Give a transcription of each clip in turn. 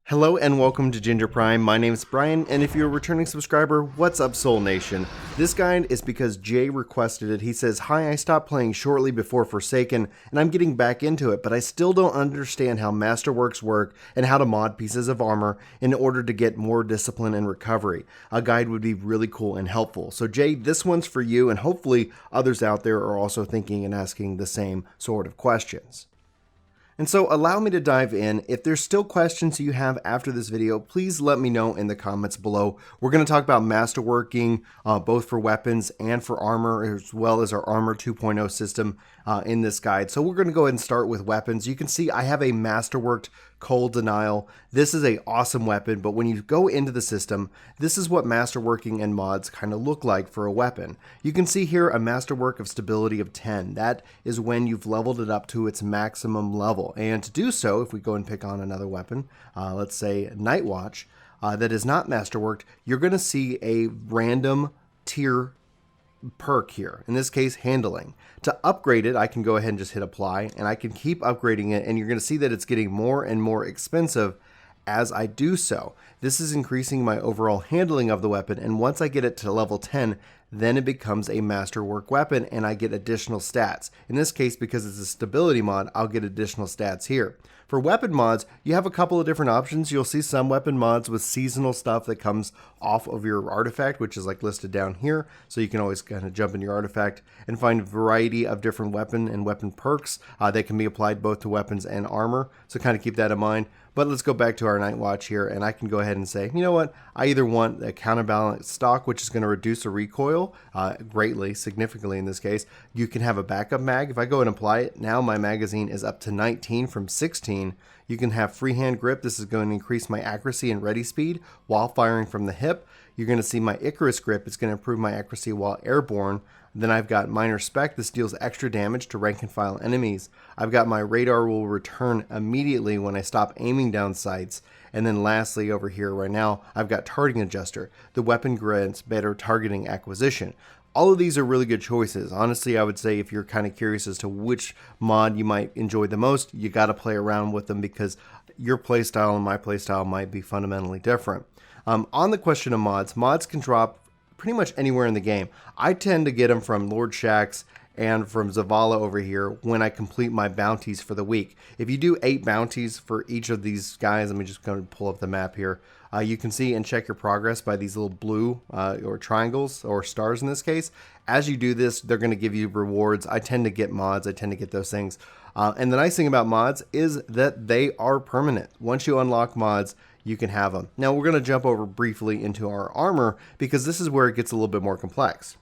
Hello and welcome to Ginger Prime. My name is Brian, and if you're a returning subscriber, what's up, Soul Nation? This guide is because Jay requested it. He says, "Hi, I stopped playing shortly before Forsaken, and I'm getting back into it, but I still don't understand how Masterworks work and how to mod pieces of armor in order to get more discipline and recovery. A guide would be really cool and helpful." So Jay, this one's for you, and hopefully others out there are also thinking and asking the same sort of questions. And so allow me to dive in. If there's still questions you have after this video, please let me know in the comments below. We're going to talk about masterworking, both for weapons and for armor, as well as our Armor 2.0 system in this guide. So we're going to go ahead and start with weapons. You can see I have a masterworked Cold Denial. This is an awesome weapon, but when you go into the system, this is what masterworking and mods kind of look like for a weapon. You can see here a masterwork of stability of 10. That is when you've leveled it up to its maximum level. And to do so, if we go and pick on another weapon, let's say Night Watch, that is not masterworked, you're going to see a random tier perk here, in this case handling. To upgrade it, I can go ahead and just hit apply, and I can keep upgrading it, and you're going to see that it's getting more and more expensive as I do so. This is increasing my overall handling of the weapon, and once I get it to level 10, then it becomes a masterwork weapon and I get additional stats. In this case, because it's a stability mod, I'll get additional stats here. For weapon mods, you have a couple of different options. You'll see some weapon mods with seasonal stuff that comes off of your artifact, which is like listed down here. So you can always kind of jump in your artifact and find a variety of different weapon and weapon perks that can be applied both to weapons and armor. So kind of keep that in mind. But let's go back to our Night Watch here, and I can go ahead and say, you know what, I either want a counterbalance stock, which is going to reduce the recoil greatly, significantly in this case. You can have a backup mag. If I go and apply it, now my magazine is up to 19 from 16. You can have freehand grip. This is going to increase my accuracy and ready speed while firing from the hip. You're going to see my Icarus grip. It's going to improve my accuracy while airborne. Then I've got minor spec. This deals extra damage to rank and file enemies. I've got my radar will return immediately when I stop aiming down sights. And then lastly over here right now, I've got targeting adjuster. The weapon grants better targeting acquisition. All of these are really good choices. Honestly, I would say if you're kind of curious as to which mod you might enjoy the most, you got to play around with them because your playstyle and my playstyle might be fundamentally different. On the question of mods, mods can drop pretty much anywhere in the game. I tend to get them from Lord Shaxx and from Zavala over here when I complete my bounties for the week. If you do 8 bounties for each of these guys, let me just go and pull up the map here. You can see and check your progress by these little blue or triangles or stars in this case. As you do this, they're going to give you rewards. I tend to get mods. I tend to get those things. And the nice thing about mods is that they are permanent. Once you unlock mods, you can have them. Now we're going to jump over briefly into our armor because this is where it gets a little bit more complex.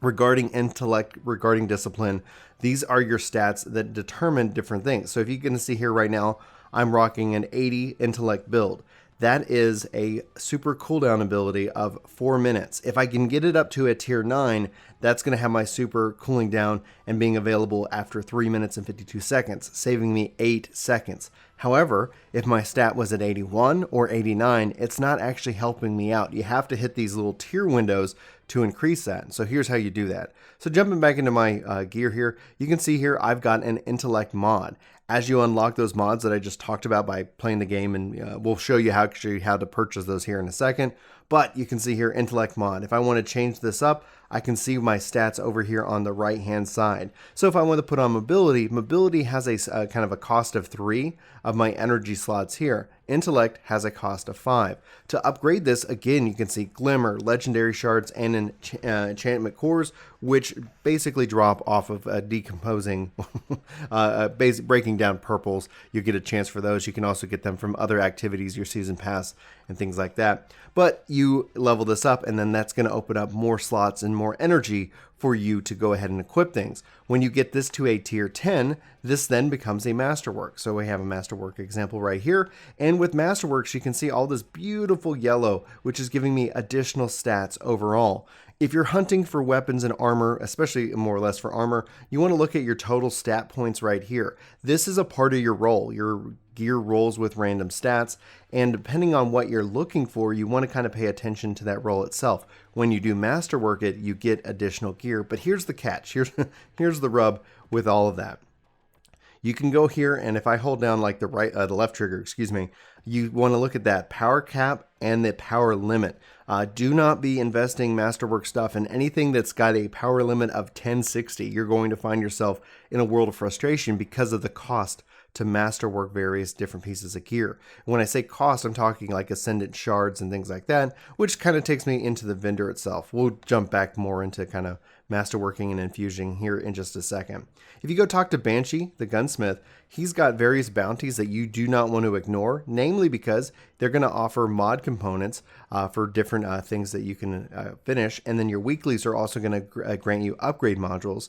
Regarding intellect, regarding discipline, these are your stats that determine different things. So if you can see here right now, I'm rocking an 80 intellect build. That is a super cooldown ability of 4 minutes. If I can get it up to a tier 9, that's going to have my super cooling down and being available after 3 minutes and 52 seconds, saving me 8 seconds. However, if my stat was at 81 or 89, it's not actually helping me out. You have to hit these little tier windows to increase that. So here's how you do that. So jumping back into my gear here, you can see here I've got an intellect mod. As you unlock those mods that I just talked about by playing the game, and we'll show you how to purchase those here in a second. But you can see here intellect mod. If I want to change this up, I can see my stats over here on the right hand side. So if I want to put on mobility, mobility has a kind of a cost of 3 of my energy slots here. Intellect has a cost of 5. To upgrade this, again, you can see Glimmer, Legendary Shards, and Enchantment Cores, which basically drop off of decomposing, breaking down purples. You get a chance for those. You can also get them from other activities, your Season Pass, and things like that. But you level this up, and then that's going to open up more slots and more energy for you to go ahead and equip things. When you get this to a tier 10, this then becomes a masterwork. So we have a masterwork example right here. And with masterworks, you can see all this beautiful yellow, which is giving me additional stats overall. If you're hunting for weapons and armor, especially more or less for armor, you want to look at your total stat points right here. This is a part of your roll. Your gear rolls with random stats, and depending on what you're looking for, you want to kind of pay attention to that roll itself. When you do masterwork it, you get additional gear, but here's the catch. Here's the rub with all of that. You can go here, and if I hold down like the left trigger, you want to look at that power cap and the power limit. Do not be investing Masterwork stuff in anything that's got a power limit of 1060. You're going to find yourself in a world of frustration because of the cost to Masterwork various different pieces of gear. When I say cost, I'm talking like Ascendant shards and things like that, which kind of takes me into the vendor itself. We'll jump back more into kind of Masterworking and Infusion here in just a second. If you go talk to Banshee, the gunsmith, he's got various bounties that you do not want to ignore, namely because they're going to offer mod components for different things that you can finish, and then your weeklies are also going to grant you upgrade modules.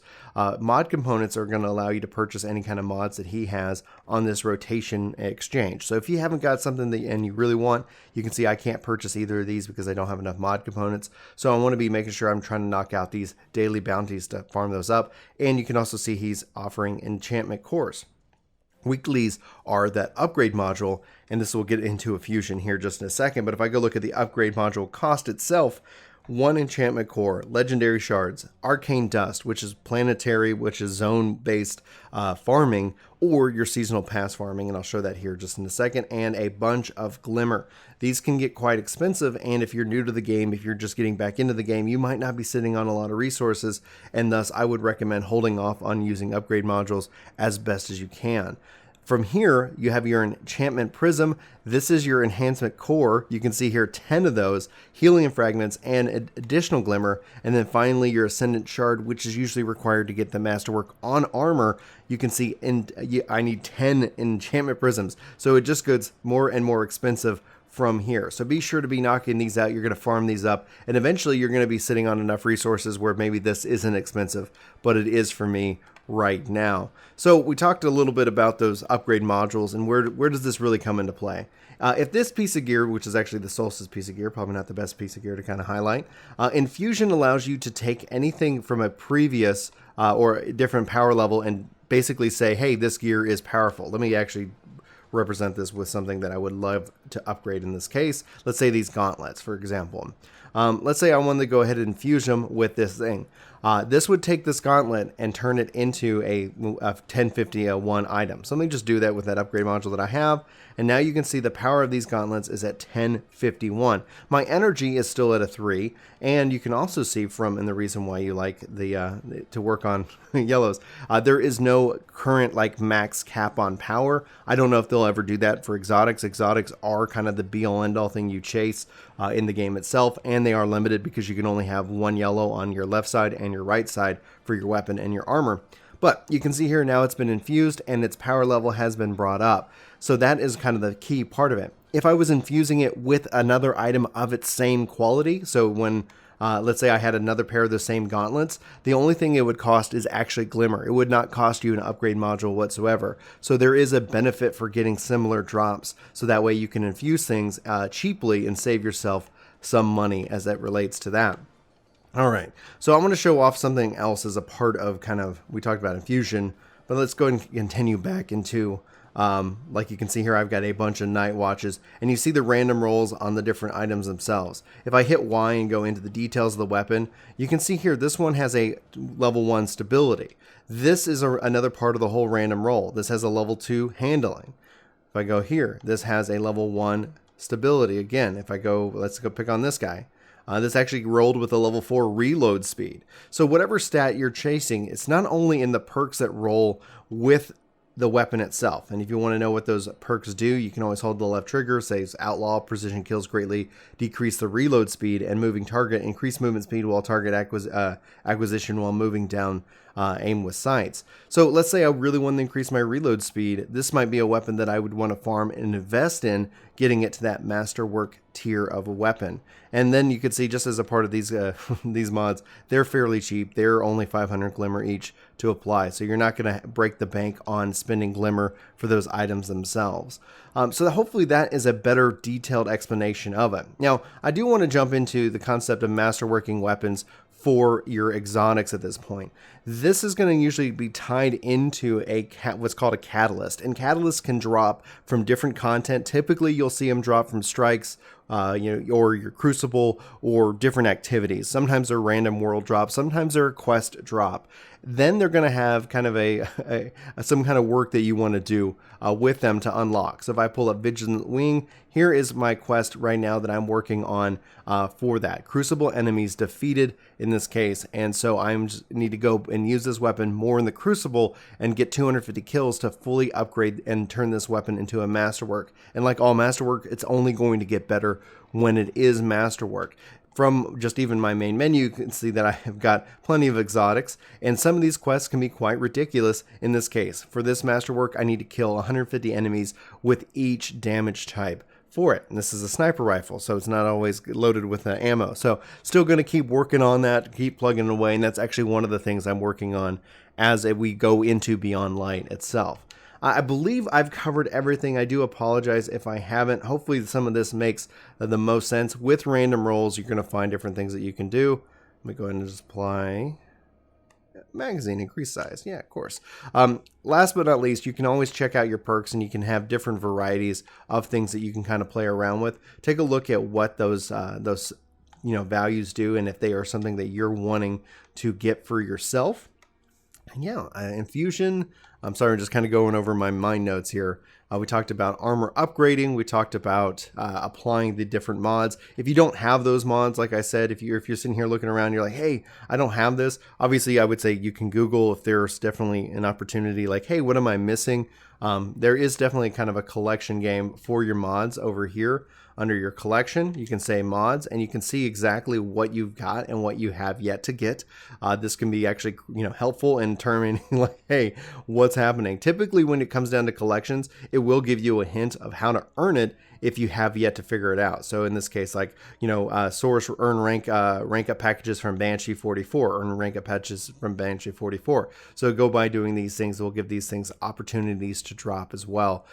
Mod components are going to allow you to purchase any kind of mods that he has on this rotation exchange. So if you haven't got something that and you really want, you can see I can't purchase either of these because I don't have enough mod components. So I want to be making sure I'm trying to knock out these daily bounties to farm those up. And you can also see he's offering enchantment cores. Weeklies are that upgrade module, and this will get into Infusion here just in a second. But if I go look at the upgrade module cost itself, 1 enchantment core, legendary shards, arcane dust, which is planetary, which is zone-based farming, or your seasonal pass farming, and I'll show that here just in a second, and a bunch of glimmer. These can get quite expensive, and if you're new to the game, if you're just getting back into the game, you might not be sitting on a lot of resources, and thus I would recommend holding off on using upgrade modules as best as you can. From here, you have your enchantment prism. This is your enhancement core. You can see here 10 of those, helium fragments, and additional glimmer. And then finally, your ascendant shard, which is usually required to get the masterwork on armor. You can see I need 10 enchantment prisms. So it just gets more and more expensive from here. So be sure to be knocking these out. You're going to farm these up, and eventually you're going to be sitting on enough resources where maybe this isn't expensive, but it is for me right now. So we talked a little bit about those upgrade modules and where does this really come into play. If this piece of gear, which is actually the Solstice piece of gear, probably not the best piece of gear to kind of highlight, Infusion allows you to take anything from a previous or a different power level and basically say, hey, this gear is powerful. Let me actually represent this with something that I would love to upgrade in this case. Let's say these gauntlets, for example. Let's say I wanted to go ahead and infuse them with this thing. This would take this gauntlet and turn it into a 1051 item. So let me just do that with that upgrade module that I have. And now you can see the power of these gauntlets is at 1051. My energy is still at a 3. And you can also see from, and the reason why you like the to work on yellows, there is no current like max cap on power. I don't know if they'll ever do that for exotics. Exotics are kind of the be-all end-all thing you chase in the game itself, and they are limited because you can only have 1 yellow on your left side and your right side for your weapon and your armor. But you can see here now it's been infused and its power level has been brought up. So that is kind of the key part of it. If I was infusing it with another item of its same quality, so when let's say I had another pair of the same gauntlets, the only thing it would cost is actually glimmer. It would not cost you an upgrade module whatsoever. So there is a benefit for getting similar drops, so that way you can infuse things cheaply and save yourself some money as that relates to that. All right, so I'm going to show off something else as a part of kind of, we talked about infusion, but let's go and continue back into, like you can see here, I've got a bunch of night watches, and you see the random rolls on the different items themselves. If I hit Y and go into the details of the weapon, you can see here, this one has a level 1 stability. This is another part of the whole random roll. This has a level 2 handling. If I go here, this has a level 1 stability. Again, if I go, let's go pick on this guy. This actually rolled with a level 4 reload speed. So whatever stat you're chasing, it's not only in the perks that roll with the weapon itself. And if you want to know what those perks do, you can always hold the left trigger, says outlaw, precision kills greatly, decrease the reload speed, and moving target, increase movement speed while target acquisition while moving down aim with sights. So let's say I really want to increase my reload speed. This might be a weapon that I would want to farm and invest in, getting it to that masterwork tier of a weapon. And then you could see, just as a part of these these mods, they're fairly cheap. They're only 500 glimmer each to apply. So you're not going to break the bank on spending glimmer for those items themselves. So hopefully that is a better detailed explanation of it. Now, I do want to jump into the concept of masterworking weapons for your exotics at this point. This is going to usually be tied into what's called a catalyst, and catalysts can drop from different content. Typically, you'll see them drop from strikes, or your crucible, or different activities. Sometimes they're random world drop, sometimes they're a quest drop. Then they're going to have kind of some kind of work that you want to do with them to unlock. So if I pull up Vigilant Wing, here is my quest right now that I'm working on for that. Crucible enemies defeated in this case, and so I need to go and use this weapon more in the Crucible and get 250 kills to fully upgrade and turn this weapon into a Masterwork. And like all Masterwork, it's only going to get better when it is Masterwork. From just even my main menu, you can see that I have got plenty of exotics, and some of these quests can be quite ridiculous in this case. For this Masterwork, I need to kill 150 enemies with each damage type for it. And this is a sniper rifle, so it's not always loaded with ammo. So still going to keep working on that, keep plugging away, and that's actually one of the things I'm working on as we go into Beyond Light itself. I believe I've covered everything. I do apologize if I haven't. Hopefully some of this makes the most sense. With random rolls, you're going to find different things that you can do. Let me go ahead and just apply magazine, increase size. Yeah, of course. Last but not least, you can always check out your perks, and you can have different varieties of things that you can kind of play around with. Take a look at what those values do, and if they are something that you're wanting to get for yourself. And yeah, Infusion. I'm sorry, I'm just kind of going over my mind notes here. We talked about armor upgrading. We talked about applying the different mods. If you don't have those mods, like I said, if you're sitting here looking around, you're like, hey, I don't have this. Obviously, I would say you can Google if there's definitely an opportunity. Like, hey, what am I missing? There is definitely kind of a collection game for your mods over here. Under your collection, you can say mods, and you can see exactly what you've got and what you have yet to get. This can be actually, helpful in determining like, hey, what's happening. Typically, when it comes down to collections, it will give you a hint of how to earn it if you have yet to figure it out. So in this case, like, source, earn rank up packages from Banshee 44, earn rank up patches from Banshee 44. So go by doing these things, we'll give these things opportunities to drop as well,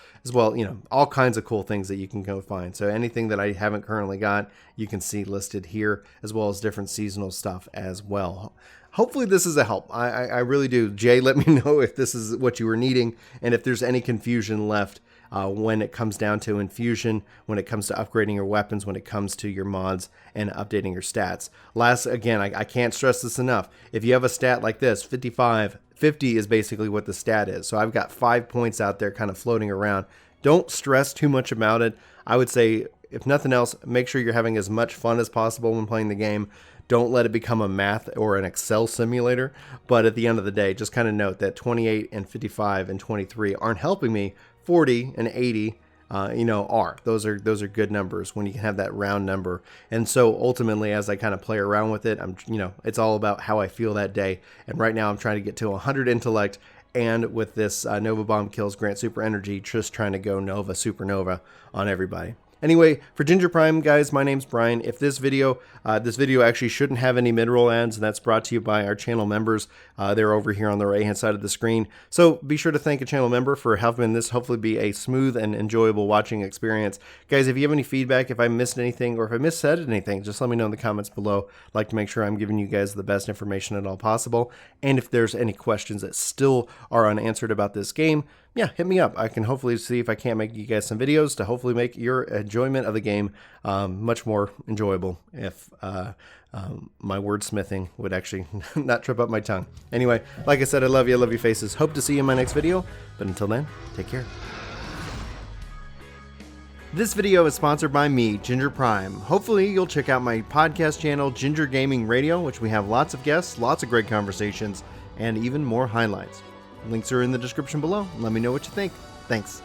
all kinds of cool things that you can go find. So anything that I haven't currently got, you can see listed here, as well as different seasonal stuff as well. Hopefully this is a help. I really do. Jay, let me know if this is what you were needing, and if there's any confusion left when it comes down to Infusion, when it comes to upgrading your weapons, when it comes to your mods and updating your stats. Again, I can't stress this enough. If you have a stat like this, 55, 50 is basically what the stat is. So I've got 5 points out there kind of floating around. Don't stress too much about it. I would say, if nothing else, make sure you're having as much fun as possible when playing the game. Don't let it become a math or an Excel simulator. But at the end of the day, just kind of note that 28 and 55 and 23 aren't helping me. 40 and 80 are. Those are good numbers when you can have that round number. And so ultimately, as I kind of play around with it, it's all about how I feel that day. And right now I'm trying to get to 100 intellect, and with this Nova Bomb kills grant super energy, just trying to go Nova Supernova on everybody. Anyway, for Ginger Prime, guys, my name's Brian. If this video actually shouldn't have any mid-roll ads, and that's brought to you by our channel members. They're over here on the right-hand side of the screen. So be sure to thank a channel member for helping this hopefully be a smooth and enjoyable watching experience. Guys, if you have any feedback, if I missed anything, or if I missaid anything, just let me know in the comments below. I'd like to make sure I'm giving you guys the best information at all possible. And if there's any questions that still are unanswered about this game, yeah, hit me up. I can hopefully see if I can't make you guys some videos to hopefully make your enjoyment of the game much more enjoyable if my wordsmithing would actually not trip up my tongue. Anyway, like I said, I love you faces. Hope to see you in my next video, but until then, take care. This video is sponsored by me, Ginger Prime. Hopefully you'll check out my podcast channel, Ginger Gaming Radio, which we have lots of guests, lots of great conversations, and even more highlights. Links are in the description below. Let me know what you think. Thanks.